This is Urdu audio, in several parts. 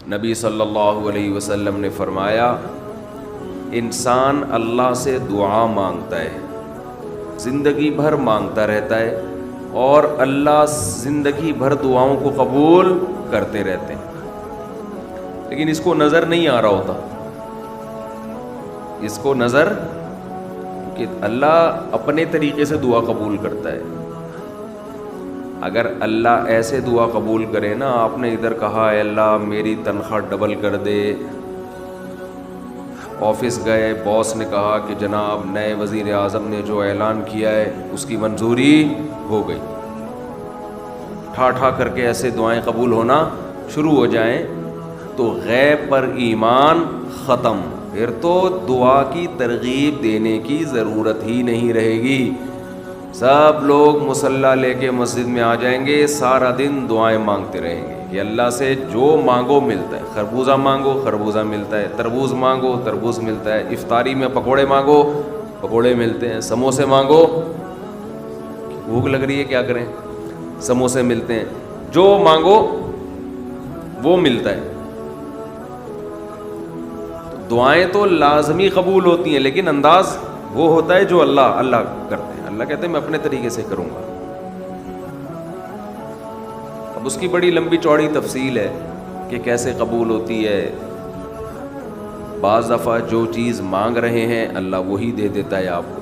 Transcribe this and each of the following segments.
نبی صلی اللہ علیہ وسلم نے فرمایا انسان اللہ سے دعا مانگتا ہے، زندگی بھر مانگتا رہتا ہے، اور اللہ زندگی بھر دعاؤں کو قبول کرتے رہتے ہیں، لیکن اس کو نظر نہیں آ رہا ہوتا، اس کو نظر کہ اللہ اپنے طریقے سے دعا قبول کرتا ہے۔ اگر اللہ ایسے دعا قبول کرے نا، آپ نے ادھر کہا اے اللہ میری تنخواہ ڈبل کر دے، آفس گئے باس نے کہا کہ جناب نئے وزیر اعظم نے جو اعلان کیا ہے اس کی منظوری ہو گئی، ٹھا ٹھا کر کے ایسے دعائیں قبول ہونا شروع ہو جائیں تو غیب پر ایمان ختم، پھر تو دعا کی ترغیب دینے کی ضرورت ہی نہیں رہے گی، سب لوگ مصلی لے کے مسجد میں آ جائیں گے، سارا دن دعائیں مانگتے رہیں گے کہ اللہ سے جو مانگو ملتا ہے، خربوزہ مانگو خربوزہ ملتا ہے، تربوز مانگو تربوز ملتا ہے، افطاری میں پکوڑے مانگو پکوڑے ملتے ہیں، سموسے مانگو، بھوک لگ رہی ہے کیا کریں، سموسے ملتے ہیں، جو مانگو وہ ملتا ہے۔ تو دعائیں تو لازمی قبول ہوتی ہیں، لیکن انداز وہ ہوتا ہے جو اللہ کرتے ہیں، اللہ کہتے ہیں میں اپنے طریقے سے کروں گا۔ اب اس کی بڑی لمبی چوڑی تفصیل ہے کہ کیسے قبول ہوتی ہے۔ بعض دفعہ جو چیز مانگ رہے ہیں اللہ وہی دے دیتا ہے آپ کو،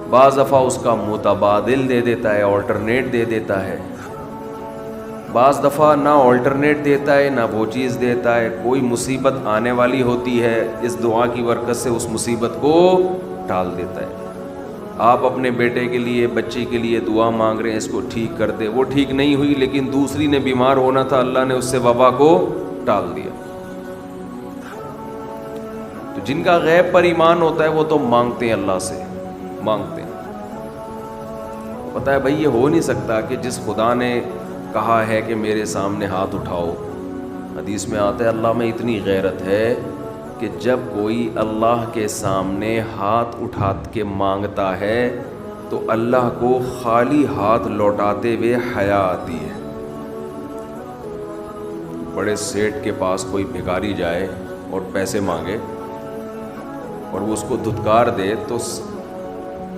بعض دفعہ اس کا متبادل دے دیتا ہے، آلٹرنیٹ دے دیتا ہے، بعض دفعہ نہ آلٹرنیٹ دیتا ہے نہ وہ چیز دیتا ہے، کوئی مصیبت آنے والی ہوتی ہے، اس دعا کی برکت سے اس مصیبت کو ٹال دیتا ہے۔ آپ اپنے بیٹے کے لیے بچی کے لیے دعا مانگ رہے ہیں اس کو ٹھیک کر دے، وہ ٹھیک نہیں ہوئی لیکن دوسری نے بیمار ہونا تھا، اللہ نے اس سے وبا کو ٹال دیا۔ تو جن کا غیب پر ایمان ہوتا ہے وہ تو مانگتے ہیں، اللہ سے مانگتے ہیں۔ پتہ ہے بھائی یہ ہو نہیں سکتا کہ جس خدا نے کہا ہے کہ میرے سامنے ہاتھ اٹھاؤ، حدیث میں آتا ہے اللہ میں اتنی غیرت ہے کہ جب کوئی اللہ کے سامنے ہاتھ اٹھا کے مانگتا ہے تو اللہ کو خالی ہاتھ لوٹاتے ہوئے حیا آتی ہے۔ بڑے سیٹ کے پاس کوئی بھکاری جائے اور پیسے مانگے اور وہ اس کو دھتکار دے تو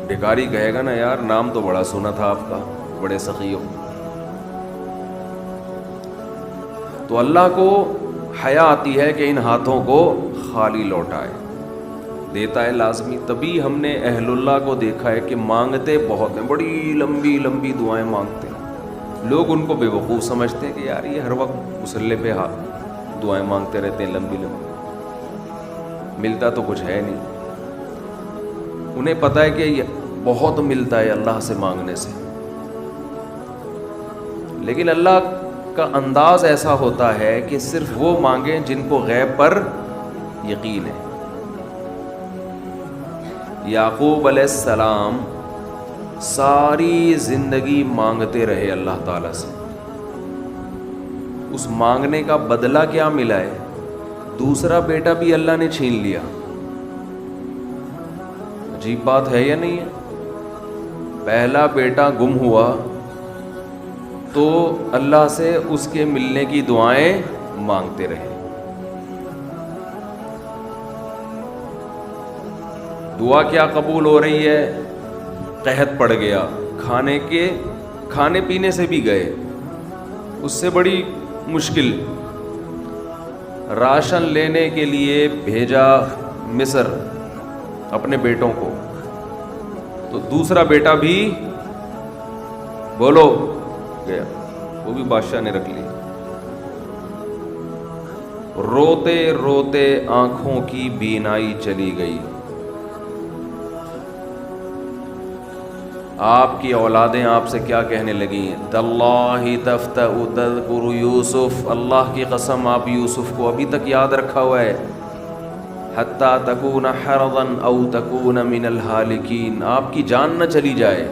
بھکاری کہے گا نا یار نام تو بڑا سنا تھا آپ کا، بڑے سخی ہو۔ تو اللہ کو حیا آتی ہے کہ ان ہاتھوں کو خالی لوٹائے، دیتا ہے لازمی۔ تبھی ہم نے اہل اللہ کو دیکھا ہے کہ مانگتے بہت ہیں، بڑی لمبی لمبی دعائیں مانگتے ہیں، لوگ ان کو بے وقوف سمجھتے ہیں کہ یار یہ ہر وقت مصلی پہ دعائیں مانگتے رہتے ہیں لمبی لمبی، ملتا تو کچھ ہے نہیں۔ انہیں پتہ ہے کہ یہ بہت ملتا ہے اللہ سے مانگنے سے، لیکن اللہ کا انداز ایسا ہوتا ہے کہ صرف وہ مانگیں جن کو غیب پر یقین ہے۔ یعقوب علیہ السلام ساری زندگی مانگتے رہے اللہ تعالیٰ سے، اس مانگنے کا بدلہ کیا ملا ہے؟ دوسرا بیٹا بھی اللہ نے چھین لیا۔ عجیب بات ہے یا نہیں ہے؟ پہلا بیٹا گم ہوا تو اللہ سے اس کے ملنے کی دعائیں مانگتے رہے، دعا کیا قبول ہو رہی ہے؟ قحط پڑ گیا، کھانے پینے سے بھی گئے، اس سے بڑی مشکل، راشن لینے کے لیے بھیجا مصر اپنے بیٹوں کو، تو دوسرا بیٹا بھی بولو گیا، وہ بھی بادشاہ نے رکھ لیا۔ روتے روتے آنکھوں کی بینائی چلی گئی۔ آپ کی اولادیں آپ سے کیا کہنے لگیں؟ تاللہ تفتأ تذکر یوسف، اللہ کی قسم آپ یوسف کو ابھی تک یاد رکھا ہوا ہے، حتی تکون حرضا او تکون من الہالکین، آپ کی جان نہ چلی جائے۔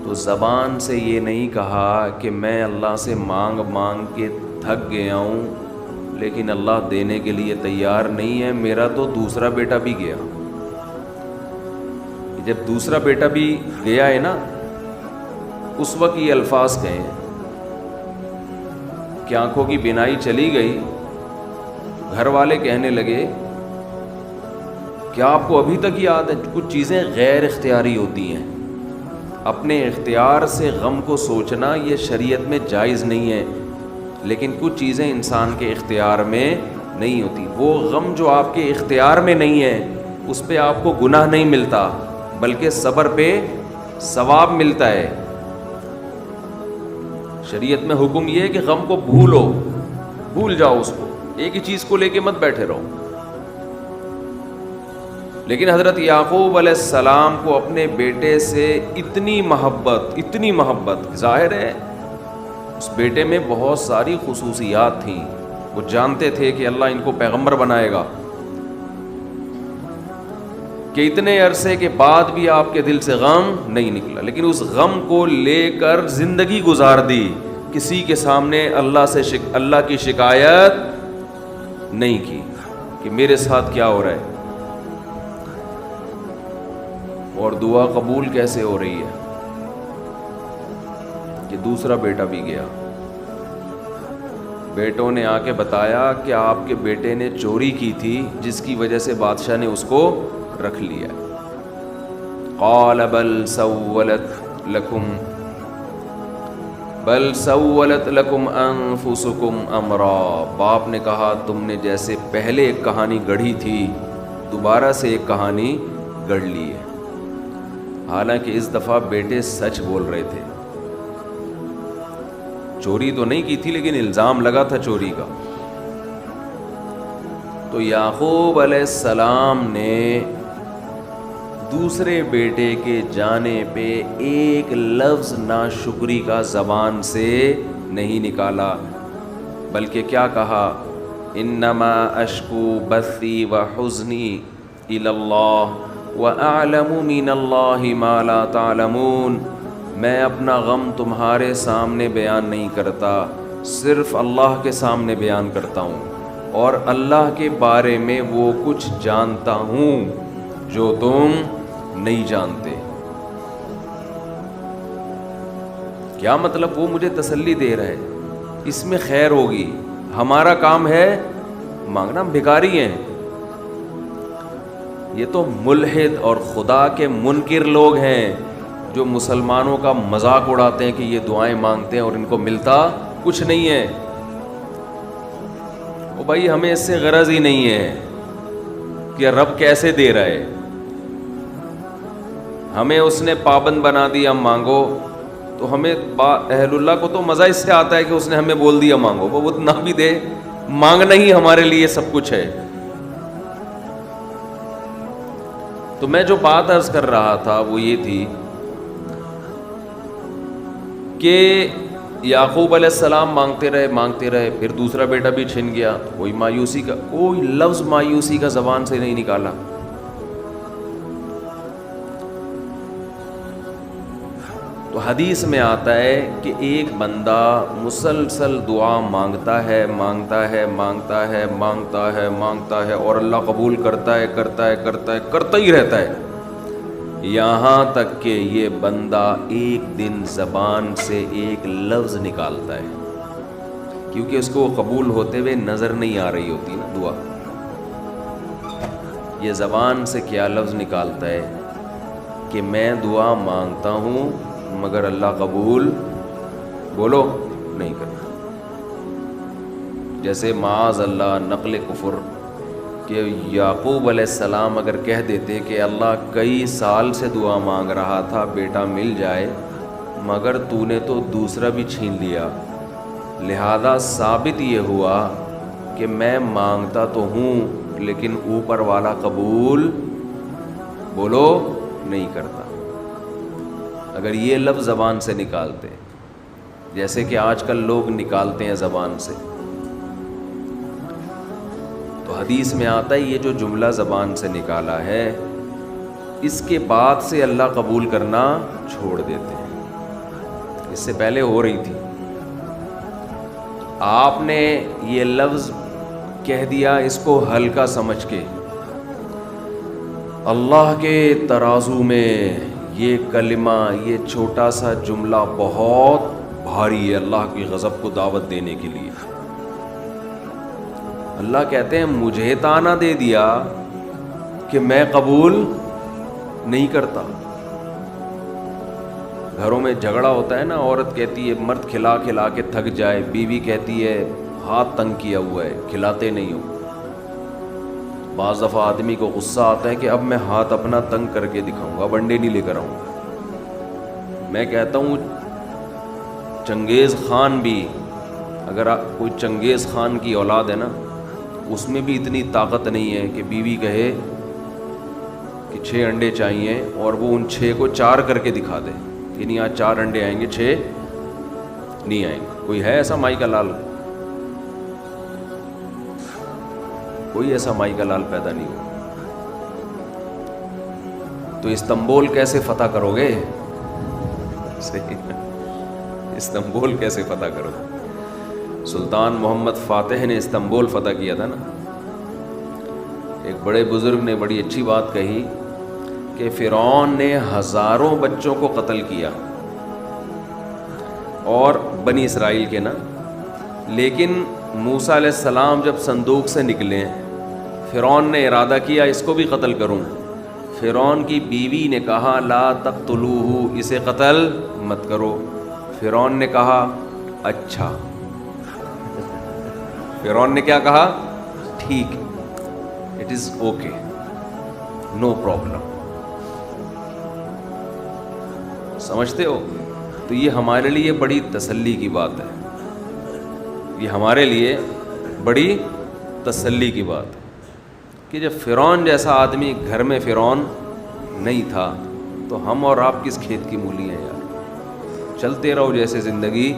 تو زبان سے یہ نہیں کہا کہ میں اللہ سے مانگ مانگ کے تھک گیا ہوں لیکن اللہ دینے کے لیے تیار نہیں ہے، میرا تو دوسرا بیٹا بھی گیا۔ جب دوسرا بیٹا بھی گیا ہے نا، اس وقت یہ الفاظ کہیں کہ آنکھوں کی بینائی چلی گئی، گھر والے کہنے لگے کیا آپ کو ابھی تک یاد ہے؟ کچھ چیزیں غیر اختیاری ہوتی ہیں، اپنے اختیار سے غم کو سوچنا یہ شریعت میں جائز نہیں ہے، لیکن کچھ چیزیں انسان کے اختیار میں نہیں ہوتی۔ وہ غم جو آپ کے اختیار میں نہیں ہے اس پہ آپ کو گناہ نہیں ملتا، بلکہ صبر پہ ثواب ملتا ہے۔ شریعت میں حکم یہ ہے کہ غم کو بھول جاؤ، اس کو ایک ہی چیز کو لے کے مت بیٹھے رہو۔ لیکن حضرت یعقوب علیہ السلام کو اپنے بیٹے سے اتنی محبت، ظاہر ہے اس بیٹے میں بہت ساری خصوصیات تھیں، وہ جانتے تھے کہ اللہ ان کو پیغمبر بنائے گا، کہ اتنے عرصے کے بعد بھی آپ کے دل سے غم نہیں نکلا، لیکن اس غم کو لے کر زندگی گزار دی، کسی کے سامنے اللہ کی شکایت نہیں کی کہ میرے ساتھ کیا ہو رہا ہے۔ اور دعا قبول کیسے ہو رہی ہے کہ دوسرا بیٹا بھی گیا، بیٹوں نے آ کے بتایا کہ آپ کے بیٹے نے چوری کی تھی جس کی وجہ سے بادشاہ نے اس کو رکھ لیا۔ قال بل سولت لکم انفسکم امرا، باپ نے کہا تم نے جیسے پہلے ایک کہانی گڑھی تھی دوبارہ سے ایک کہانی گڑھ لی ہے۔ حالانکہ اس دفعہ بیٹے سچ بول رہے تھے، چوری تو نہیں کی تھی لیکن الزام لگا تھا چوری کا۔ تو یعقوب علیہ السلام نے دوسرے بیٹے کے جانے پہ ایک لفظ ناشکری کا زبان سے نہیں نکالا، بلکہ کیا کہا؟ انما اشکو بثی وحزنی الی اللہ وَأَعْلَمُ مِنَ اللَّهِ مَا لَا تَعْلَمُونَ، میں اپنا غم تمہارے سامنے بیان نہیں کرتا، صرف اللہ کے سامنے بیان کرتا ہوں، اور اللہ کے بارے میں وہ کچھ جانتا ہوں جو تم نہیں جانتے۔ کیا مطلب؟ وہ مجھے تسلی دے رہا ہے، اس میں خیر ہوگی، ہمارا کام ہے مانگنا، ہم بھکاری ہیں۔ یہ تو ملحد اور خدا کے منکر لوگ ہیں جو مسلمانوں کا مذاق اڑاتے ہیں کہ یہ دعائیں مانگتے ہیں اور ان کو ملتا کچھ نہیں ہے۔ او بھائی ہمیں اس سے غرض ہی نہیں ہے کہ رب کیسے دے رہا ہے، ہمیں اس نے پابند بنا دیا مانگو، تو ہمیں اہل اللہ کو تو مزہ اس سے آتا ہے کہ اس نے ہمیں بول دیا مانگو، وہ نہ بھی دے، مانگنا ہی ہمارے لیے سب کچھ ہے۔ تو میں جو بات عرض کر رہا تھا وہ یہ تھی کہ یعقوب علیہ السلام مانگتے رہے، پھر دوسرا بیٹا بھی چھن گیا، کوئی لفظ مایوسی کا زبان سے نہیں نکالا۔ تو حدیث میں آتا ہے کہ ایک بندہ مسلسل دعا مانگتا ہے اور اللہ قبول کرتا ہی رہتا ہے، یہاں تک کہ یہ بندہ ایک دن زبان سے ایک لفظ نکالتا ہے، کیونکہ اس کو قبول ہوتے ہوئے نظر نہیں آ رہی ہوتی نا دعا، یہ زبان سے کیا لفظ نکالتا ہے کہ میں دعا مانگتا ہوں مگر اللہ قبول بولو نہیں کرتا۔ جیسے معاذ اللہ نقل کفر کہ یعقوب علیہ السلام اگر کہہ دیتے کہ اللہ کئی سال سے دعا مانگ رہا تھا بیٹا مل جائے، مگر تو نے تو دوسرا بھی چھین لیا، لہذا ثابت یہ ہوا کہ میں مانگتا تو ہوں لیکن اوپر والا قبول بولو نہیں کرتا۔ اگر یہ لفظ زبان سے نکالتے جیسے کہ آج کل لوگ نکالتے ہیں زبان سے، تو حدیث میں آتا ہے یہ جو جملہ زبان سے نکالا ہے اس کے بعد سے اللہ قبول کرنا چھوڑ دیتے ہیں، اس سے پہلے ہو رہی تھی، آپ نے یہ لفظ کہہ دیا اس کو ہلکا سمجھ کے، اللہ کے ترازو میں یہ کلمہ، یہ چھوٹا سا جملہ بہت بھاری ہے اللہ کی غضب کو دعوت دینے کے لیے. اللہ کہتے ہیں مجھے تانا دے دیا کہ میں قبول نہیں کرتا. گھروں میں جھگڑا ہوتا ہے نا, عورت کہتی ہے مرد کھلا کھلا کے تھک جائے, بیوی کہتی ہے ہاتھ تنگ کیا ہوا ہے کھلاتے نہیں ہو. بعض دفعہ آدمی کو غصہ آتا ہے کہ اب میں ہاتھ اپنا تنگ کر کے دکھاؤں گا, اب انڈے نہیں لے کر آؤں گا. میں کہتا ہوں چنگیز خان بھی, اگر کوئی چنگیز خان کی اولاد ہے نا, اس میں بھی اتنی طاقت نہیں ہے کہ بیوی کہے کہ 6 انڈے چاہیے اور وہ ان 6 کو 4 کر کے دکھا دے کہ نہیں آج 4 انڈے آئیں گے 6 نہیں آئیں گے. کوئی ہے ایسا مائی کا لال؟ کوئی ایسا مائی کا لال پیدا نہیں ہوا. تو استنبول کیسے فتح کرو گے؟ استنبول کیسے فتح کرو گے؟ سلطان محمد فاتح نے استنبول فتح کیا تھا نا. ایک بڑے بزرگ نے بڑی اچھی بات کہی کہ فرعون نے ہزاروں بچوں کو قتل کیا اور بنی اسرائیل کے نا, لیکن موسیٰ علیہ السلام جب صندوق سے نکلے فرعون نے ارادہ کیا اس کو بھی قتل کروں. فرعون کی بیوی نے کہا لا تقتلوہ, اسے قتل مت کرو. فرعون نے کہا اچھا. فرعون نے کیا کہا؟ ٹھیک, it is okay, no problem. سمجھتے ہو؟ تو یہ ہمارے لیے بڑی تسلی کی بات ہے, یہ ہمارے لیے بڑی تسلی کی بات ہے کہ جب فرعون جیسا آدمی گھر میں فرعون نہیں تھا تو ہم اور آپ کس کھیت کی مولی ہیں یار. چلتے رہو جیسے زندگی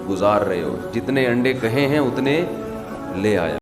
گزار رہے ہو, جتنے انڈے کہے ہیں اتنے لے آیا.